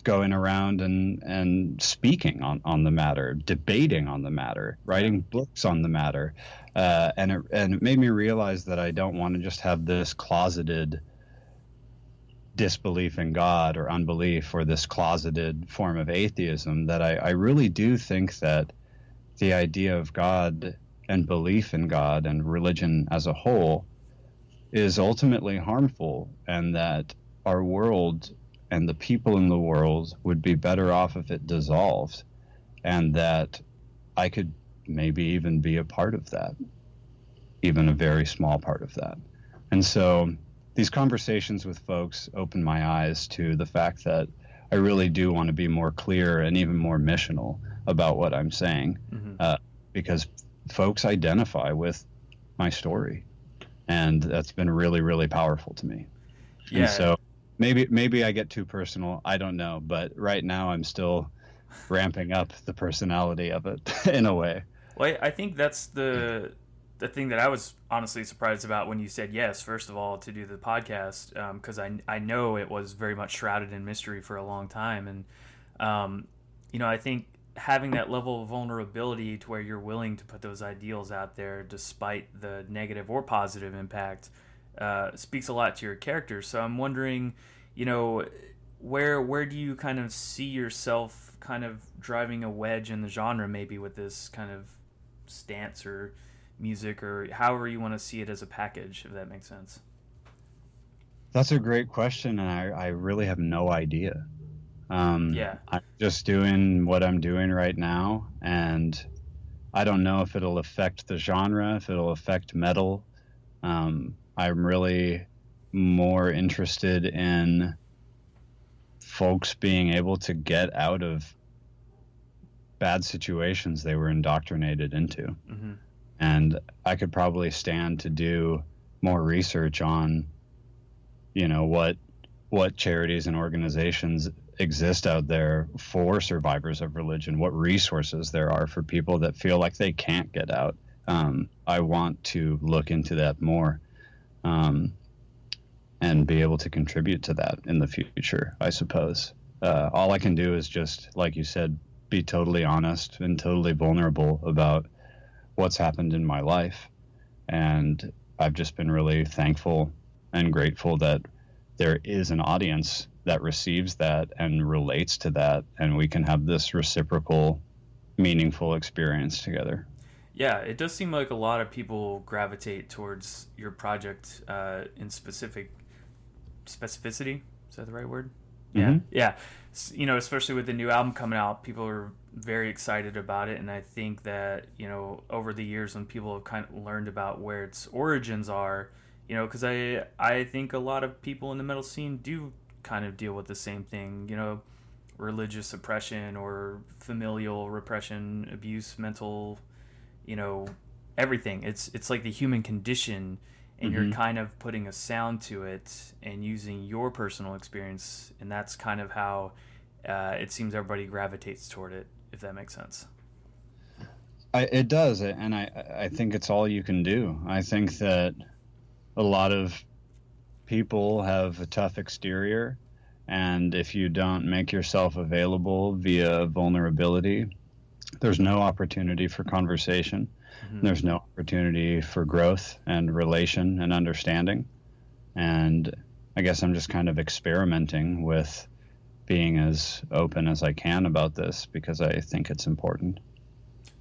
going around and speaking on the matter, debating on the matter, writing books on the matter, and it made me realize that I don't want to just have this closeted disbelief in God or unbelief, or this closeted form of atheism. That I really do think that the idea of God and belief in God and religion as a whole is ultimately harmful, and that our world and the people in the world would be better off if it dissolved, and that I could maybe even be a part of that, even a very small part of that. And so these conversations with folks opened my eyes to the fact that I really do want to be more clear and even more missional about what I'm saying, because folks identify with my story, and that's been really, really powerful to me. Yeah. And so maybe I get too personal, I don't know, but right now I'm still ramping up the personality of it in a way. Well, I think that's the thing that I was honestly surprised about when you said yes, first of all, to do the podcast, because I know it was very much shrouded in mystery for a long time. And, I think having that level of vulnerability to where you're willing to put those ideals out there despite the negative or positive impact speaks a lot to your character. So I'm wondering, where do you kind of see yourself kind of driving a wedge in the genre, maybe with this kind of stance or music, or however you want to see it as a package, if that makes sense? That's a great question, and I really have no idea. Yeah. I'm just doing what I'm doing right now, and I don't know if it'll affect the genre, if it'll affect metal. I'm really more interested in folks being able to get out of bad situations they were indoctrinated into. Mm-hmm. And I could probably stand to do more research on, what charities and organizations exist out there for survivors of religion, what resources there are for people that feel like they can't get out. I want to look into that more, and be able to contribute to that in the future, I suppose. All I can do is just, like you said, be totally honest and totally vulnerable about what's happened in my life. And I've just been really thankful and grateful that there is an audience that receives that and relates to that, and we can have this reciprocal, meaningful experience together. Yeah, it does seem like a lot of people gravitate towards your project in specificity. Is that the right word? Mm-hmm. Yeah. Especially with the new album coming out, people are very excited about it. And I think that, over the years when people have kind of learned about where its origins are, because I think a lot of people in the metal scene do kind of deal with the same thing, religious oppression or familial repression, abuse, mental, everything. It's like the human condition, and Mm-hmm. you're kind of putting a sound to it and using your personal experience, and that's kind of how it seems everybody gravitates toward it, if that makes sense. It does, and I think it's all you can do. I think that a lot of people have a tough exterior, and if you don't make yourself available via vulnerability, there's no opportunity for conversation. Mm-hmm. There's no opportunity for growth and relation and understanding. And I guess I'm just kind of experimenting with being as open as I can about this because I think it's important.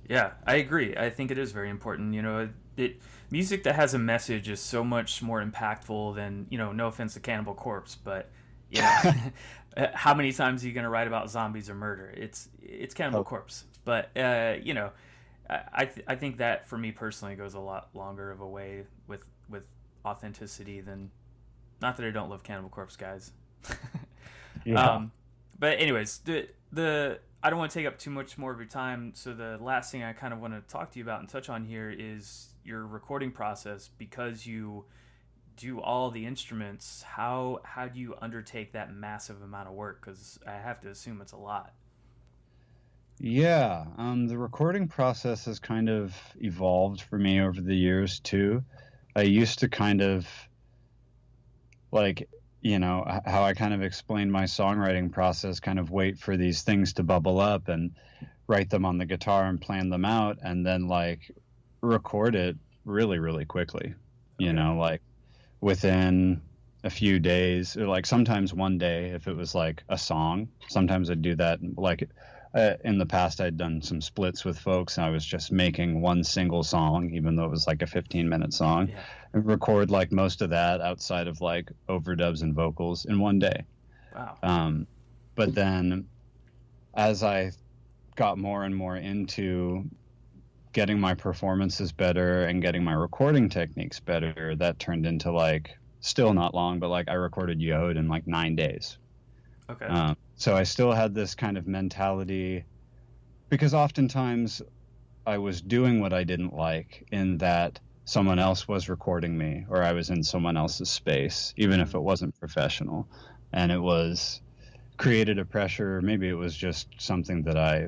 Yeah, I agree. I think it is very important. Music that has a message is so much more impactful than, no offense to Cannibal Corpse, but how many times are you going to write about zombies or murder? It's Cannibal Corpse. But, I think that for me personally goes a lot longer of a way with authenticity than, not that I don't love Cannibal Corpse, guys. Yeah. But anyways, the I don't want to take up too much more of your time. So the last thing I kind of want to talk to you about and touch on here is your recording process. Because you do all the instruments, how do you undertake that massive amount of work? Because I have to assume it's a lot. Yeah, the recording process has kind of evolved for me over the years too. I used to kind of how I kind of explained my songwriting process, kind of wait for these things to bubble up and write them on the guitar and plan them out, and then record it really, really quickly. Okay. Within a few days, or sometimes one day if it was a song. Sometimes I'd do that in the past. I'd done some splits with folks, and I was just making one single song, even though it was a 15-minute song, Yeah. and record most of that outside of overdubs and vocals in one day. Wow. But then as I got more and more into getting my performances better and getting my recording techniques better, that turned into still not long, but I recorded Yod in 9 days. Okay. So I still had this kind of mentality, because oftentimes I was doing what I didn't like, in that someone else was recording me or I was in someone else's space, even if it wasn't professional. And it created a pressure. Maybe it was just something that I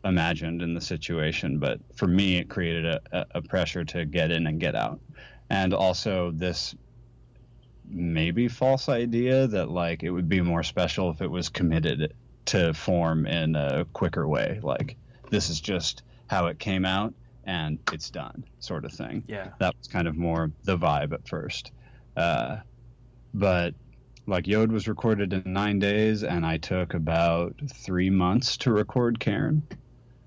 imagined in the situation. But for me, it created a pressure to get in and get out. And also this maybe false idea that like it would be more special if it was committed to form in a quicker way. Like this is just how it came out and it's done, sort of thing. Yeah. That was kind of more the vibe at first. But like Yod was recorded in 9 days, and I took about 3 months to record Karen.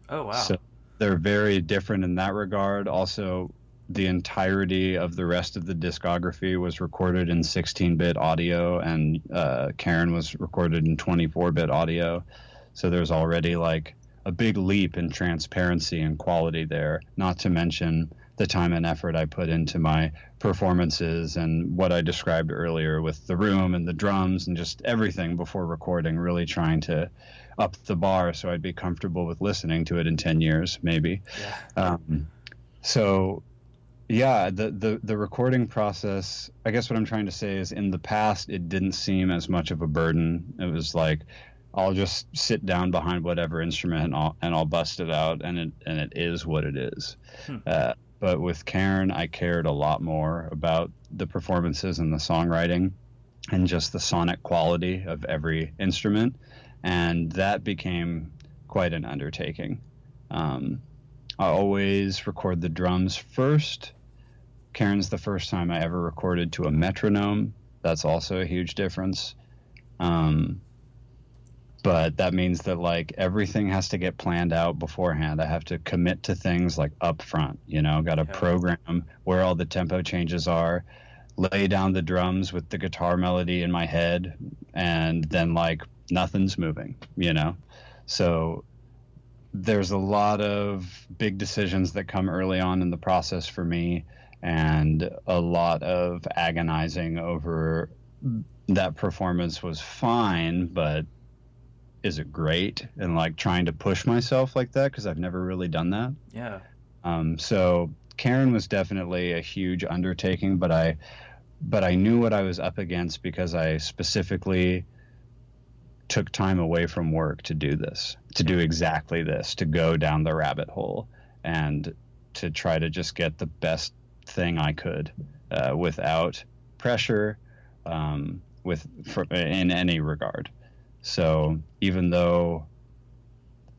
Oh, wow. So they're very different in that regard. Also, the entirety of the rest of the discography was recorded in 16-bit audio, and Karen was recorded in 24-bit audio. So there's already like a big leap in transparency and quality there, not to mention the time and effort I put into my performances and what I described earlier with the room and the drums and just everything before recording, really trying to up the bar so I'd be comfortable with listening to it in 10 years, maybe. Yeah. So yeah, the recording process, I guess what I'm trying to say is in the past, it didn't seem as much of a burden. It was like, I'll just sit down behind whatever instrument and I'll bust it out, and it is what it is. But with Karen, I cared a lot more about the performances and the songwriting and just the sonic quality of every instrument. And that became quite an undertaking. I always record the drums first. Karen's the first time I ever recorded to a metronome. That's also a huge difference. But that means that like everything has to get planned out beforehand. I have to commit to things like up front, got to program where all the tempo changes are, lay down the drums with the guitar melody in my head, and then like nothing's moving, So there's a lot of big decisions that come early on in the process for me, and a lot of agonizing over that performance was fine, but is it great? And like trying to push myself like that, because I've never really done that. Yeah. So Karen was definitely a huge undertaking, but I knew what I was up against because I specifically took time away from work to do this, to do exactly this, to go down the rabbit hole and to try to just get the best thing I could without pressure, in any regard. So even though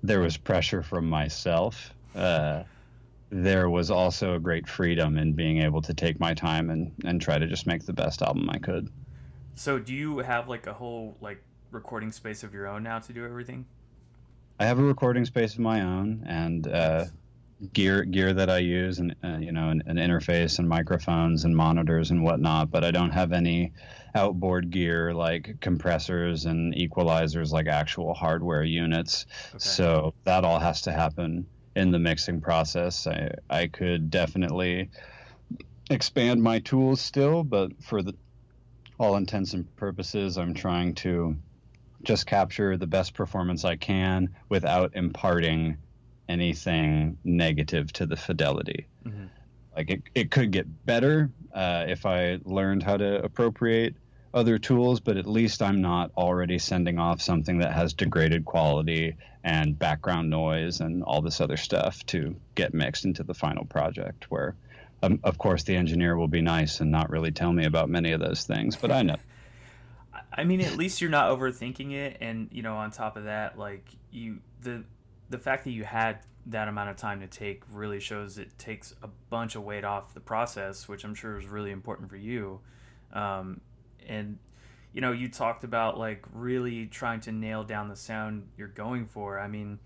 there was pressure from myself, there was also a great freedom in being able to take my time and try to just make the best album I could. So do you have like a whole like recording space of your own now to do everything? I have a recording space of my own, and gear that I use, and an interface and microphones and monitors and whatnot, but I don't have any outboard gear like compressors and equalizers, like actual hardware units. Okay. So that all has to happen in the mixing process. I could definitely expand my tools still, but for all intents and purposes, I'm trying to just capture the best performance I can without imparting anything negative to the fidelity. Mm-hmm. Like it could get better if I learned how to appropriate other tools, but at least I'm not already sending off something that has degraded quality and background noise and all this other stuff to get mixed into the final project, where of course the engineer will be nice and not really tell me about many of those things, but I know. I mean, at least you're not overthinking it, and on top of that, like the fact that you had that amount of time to take really shows it takes a bunch of weight off the process, which I'm sure is really important for you. And you talked about like really trying to nail down the sound you're going for. I mean,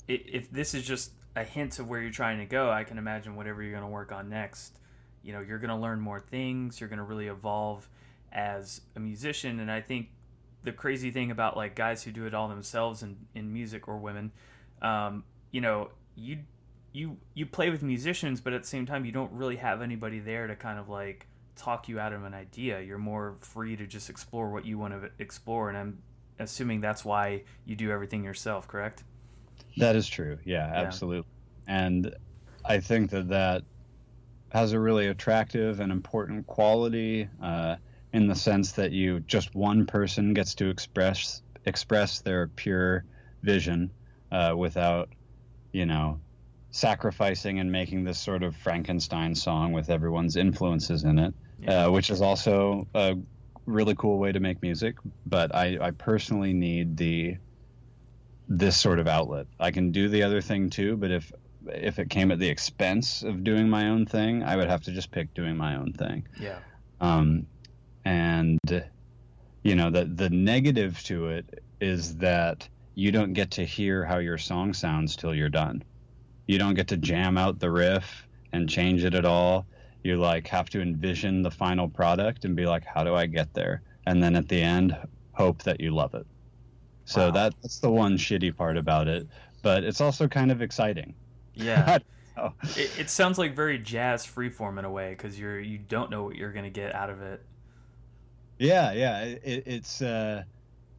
if this is just a hint of where you're trying to go, I can imagine whatever you're going to work on next, you're going to learn more things, you're going to really evolve as a musician. And I think the crazy thing about like guys who do it all themselves in music, or women, you play with musicians, but at the same time you don't really have anybody there to kind of like talk you out of an idea. You're more free to just explore what you want to explore, and I'm assuming that's why you do everything yourself, correct? That is true. Yeah, absolutely. And I think that has a really attractive and important quality in the sense that just one person gets to express their pure vision without, you know, sacrificing and making this sort of Frankenstein song with everyone's influences in it, which is also a really cool way to make music. But I personally need this sort of outlet. I can do the other thing too, but if it came at the expense of doing my own thing, I would have to just pick doing my own thing. Yeah. And you know, the negative to it is that you don't get to hear how your song sounds till you're done. You don't get to jam out the riff and change it at all. You like have to envision the final product and be like, how do I get there? And then at the end, hope that you love it. So that's the one shitty part about it, but it's also kind of exciting. Yeah. It sounds like very jazz freeform in a way, because you don't know what you're going to get out of it. Yeah. It's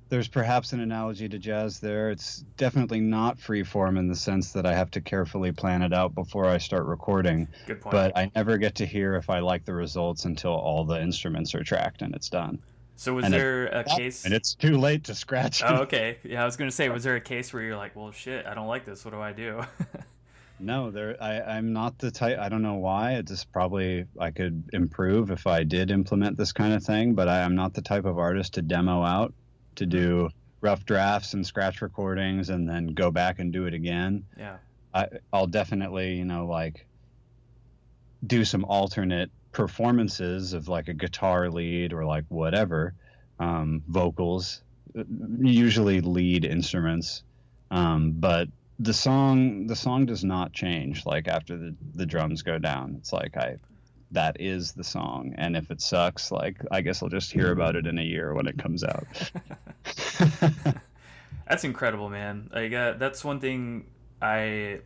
there's perhaps an analogy to jazz there. It's definitely not freeform in the sense that I have to carefully plan it out before I start recording. Good point. But I never get to hear if I like the results until all the instruments are tracked and it's done. So was there a case? And it's too late to scratch it. Oh, okay. Yeah, I was going to say, was there a case where you're like, well, shit, I don't like this. What do I do? No, I'm not the type. I don't know why. It just probably I could improve if I did implement this kind of thing. But I'm not the type of artist to demo out, to do rough drafts and scratch recordings and then go back and do it again. Yeah. I'll definitely, you know, like do some alternate performances of like a guitar lead or like whatever, vocals, usually lead instruments. But the song does not change like after the drums go down. It's like that is the song, and if it sucks, like I guess I'll just hear about it in a year when it comes out. That's incredible, man. Like that's one thing I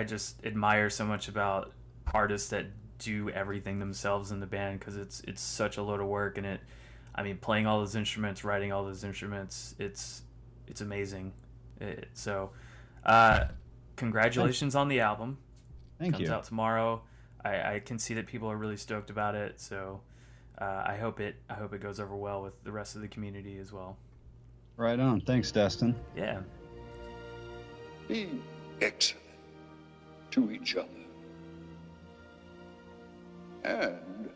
just admire so much about artists that do everything themselves in the band, because it's such a load of work, and playing all those instruments, writing all those instruments, it's amazing. Congratulations on the album. Thank you. Comes out tomorrow. I can see that people are really stoked about it, so I hope it goes over well with the rest of the community as well. Right on. Thanks, Destin. Yeah. Be excellent to each other and